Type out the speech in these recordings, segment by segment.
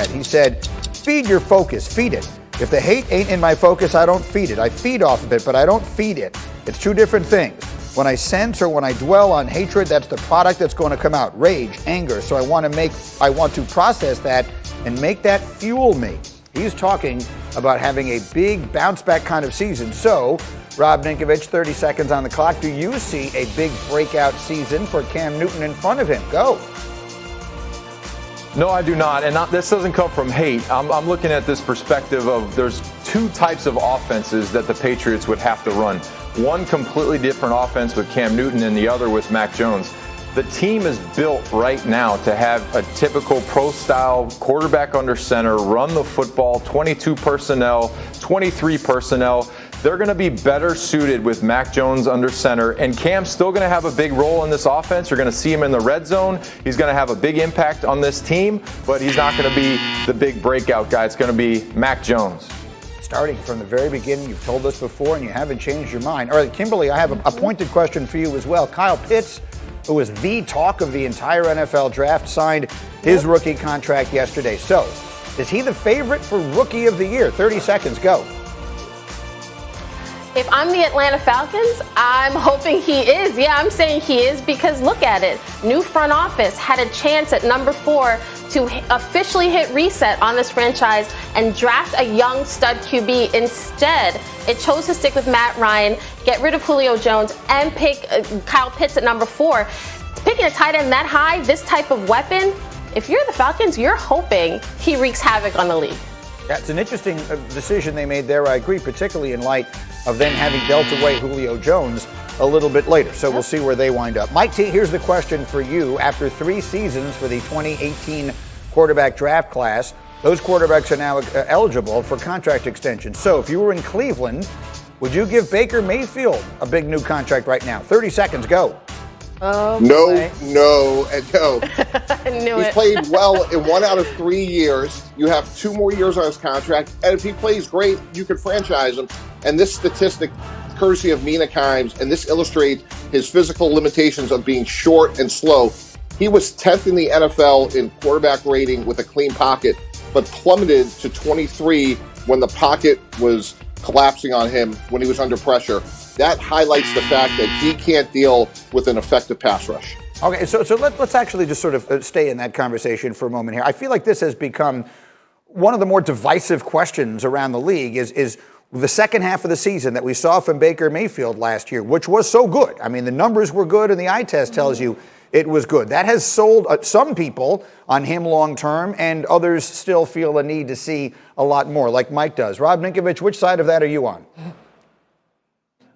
that. He said, feed your focus, feed it. If the hate ain't in my focus, I don't feed it. I feed off of it, but I don't feed it. It's two different things. When I sense or when I dwell on hatred, that's the product that's going to come out. Rage, anger. So I want to process that and make that fuel me. He's talking about having a big bounce back kind of season. So, Rob Ninkovich, 30 seconds on the clock. Do you see a big breakout season for Cam Newton in front of him? Go. No, I do not. And this doesn't come from hate. I'm looking at this perspective of there's two types of offenses that the Patriots would have to run. One completely different offense with Cam Newton and the other with Mac Jones. The team is built right now to have a typical pro-style quarterback under center, run the football, 22 personnel, 23 personnel. They're going to be better suited with Mac Jones under center, and Cam's still going to have a big role in this offense. You're going to see him in the red zone. He's going to have a big impact on this team, but he's not going to be the big breakout guy. It's going to be Mac Jones. Starting from the very beginning, you've told us before, and you haven't changed your mind. All right, Kimberly, I have a pointed question for you as well. Kyle Pitts, who was the talk of the entire NFL draft, signed his rookie contract yesterday. So, is he the favorite for Rookie of the Year? 30 seconds, go. If I'm the Atlanta Falcons, I'm hoping he is. Yeah, I'm saying he is because look at it. New front office had a chance at number 4 to officially hit reset on this franchise and draft a young stud QB. Instead, it chose to stick with Matt Ryan, get rid of Julio Jones, and pick Kyle Pitts at number 4. Picking a tight end that high, this type of weapon, if you're the Falcons, you're hoping he wreaks havoc on the league. That's an interesting decision they made there, I agree, particularly in light of then having dealt away Julio Jones a little bit later. So we'll see where they wind up. Mike T, here's the question for you. After 3 seasons for the 2018 quarterback draft class, those quarterbacks are now eligible for contract extensions. So if you were in Cleveland, would you give Baker Mayfield a big new contract right now? 30 seconds, go. Oh, no, and no. He's played well in 1 out of 3 years. You have 2 more years on his contract, and if he plays great, you could franchise him. And this statistic, courtesy of Mina Kimes, and this illustrates his physical limitations of being short and slow. He was 10th in the NFL in quarterback rating with a clean pocket, but plummeted to 23 when the pocket was collapsing on him when he was under pressure. That highlights the fact that he can't deal with an effective pass rush. Okay, so let's actually just sort of stay in that conversation for a moment here. I feel like this has become one of the more divisive questions around the league is the second half of the season that we saw from Baker Mayfield last year, which was so good. I mean, the numbers were good and the eye test tells you it was good. That has sold some people on him long term, and others still feel a need to see a lot more, like Mike does. Rob Ninkovich, which side of that are you on?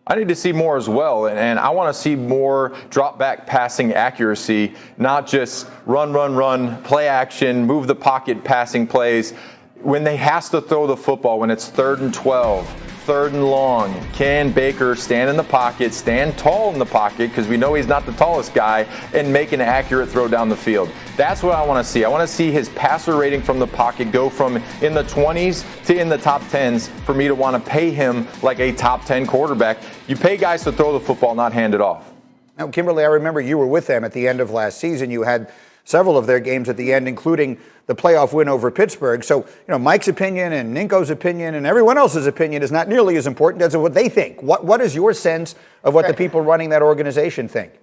I need to see more as well, and I want to see more drop-back passing accuracy, not just run, play action, move the pocket passing plays. When they has to throw the football, when it's 3rd and 12, 3rd and long, can Baker stand in the pocket, stand tall in the pocket, because we know he's not the tallest guy, and make an accurate throw down the field? That's what I want to see. I want to see his passer rating from the pocket go from in the 20s to in the top 10s for me to want to pay him like a top 10 quarterback. You pay guys to throw the football, not hand it off. Now, Kimberly, I remember you were with them at the end of last season. You had several of their games at the end, including the playoff win over Pittsburgh. So, Mike's opinion and Ninko's opinion and everyone else's opinion is not nearly as important as what they think. What is your sense of what the people running that organization think?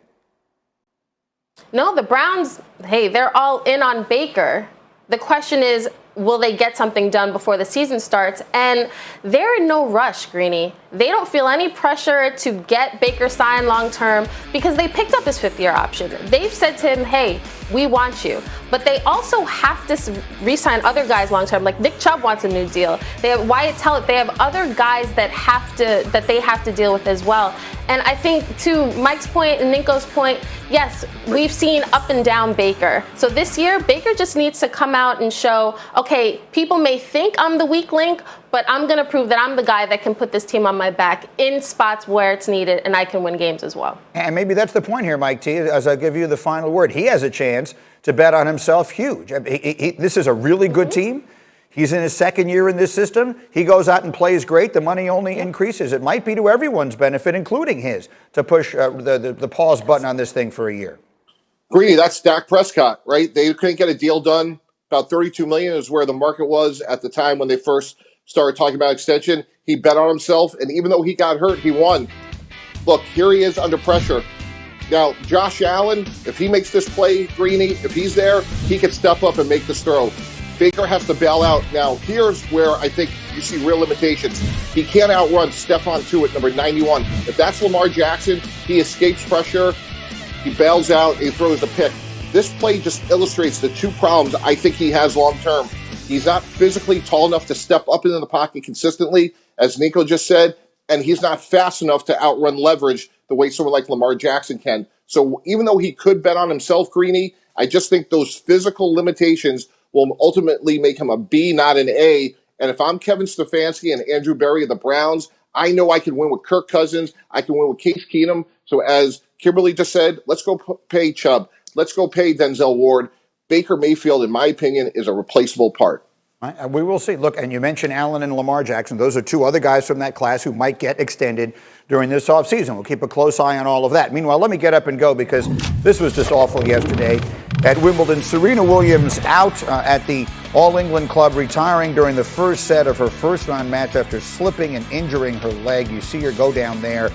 No, the Browns, hey, they're all in on Baker. The question is, will they get something done before the season starts? And they're in no rush, Greeny. They don't feel any pressure to get Baker signed long term because they picked up his 5th-year option. They've said to him, hey, we want you. But they also have to re-sign other guys long term. Like Nick Chubb wants a new deal. They have Wyatt Teller. They have other guys that they have to deal with as well. And I think to Mike's point and Ninko's point, yes, we've seen up and down Baker. So this year, Baker just needs to come out and show, okay, people may think I'm the weak link, but I'm going to prove that I'm the guy that can put this team on my back in spots where it's needed, and I can win games as well. And maybe that's the point here, Mike T, as I give you the final word. He has a chance to bet on himself huge. This is a really good team. He's in his 2nd year in this system. He goes out and plays great. The money only increases. It might be to everyone's benefit, including his, to push the pause button on this thing for a year. Greeny, that's Dak Prescott, right? They couldn't get a deal done about $32 million is where the market was at the time when they first started talking about extension. He bet on himself, and even though he got hurt, he won. Look, here he is under pressure. Now, Josh Allen, if he makes this play, Greeny, if he's there, he can step up and make this throw. Baker has to bail out. Now, here's where I think you see real limitations. He can't outrun Stephon Tuitt, number 91. If that's Lamar Jackson, he escapes pressure, he bails out, he throws the pick. This play just illustrates the two problems I think he has long-term. He's not physically tall enough to step up into the pocket consistently, as Nico just said, and he's not fast enough to outrun leverage the way someone like Lamar Jackson can. So even though he could bet on himself, Greeny, I just think those physical limitations will ultimately make him a B, not an A. And if I'm Kevin Stefanski and Andrew Berry of the Browns, I know I can win with Kirk Cousins. I can win with Case Keenum. So as Kimberly just said, let's go pay Chubb. Let's go pay Denzel Ward. Baker Mayfield, in my opinion, is a replaceable part. We will see. Look, and you mentioned Allen and Lamar Jackson. Those are two other guys from that class who might get extended during this offseason. We'll keep a close eye on all of that. Meanwhile, let me get up and go because this was just awful yesterday at Wimbledon. Serena Williams out at the All-England Club, retiring during the first set of her first-round match after slipping and injuring her leg. You see her go down there.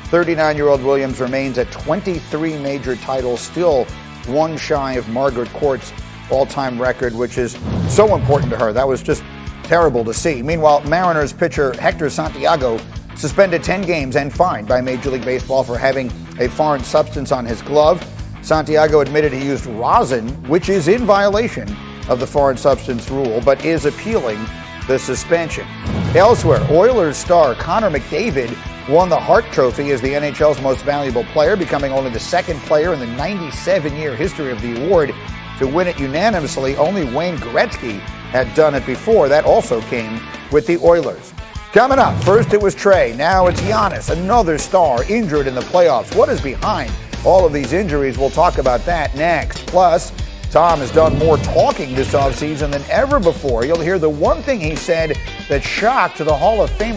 39-year-old Williams remains at 23 major titles, still one shy of Margaret Court's all-time record, which is so important to her. That was just terrible to see. Meanwhile, Mariners pitcher Hector Santiago suspended 10 games and fined by Major League Baseball for having a foreign substance on his glove. Santiago admitted he used rosin, which is in violation of the foreign substance rule, but is appealing the suspension. Elsewhere, Oilers star Connor McDavid won the Hart Trophy as the NHL's most valuable player, becoming only the second player in the 97-year history of the award to win it unanimously. Only Wayne Gretzky had done it before. That also came with the Oilers. Coming up, first it was Trey, now it's Giannis, another star injured in the playoffs. What is behind all of these injuries? We'll talk about that next. Plus, Tom has done more talking this offseason than ever before. You'll hear the one thing he said that shocked the Hall of Fame.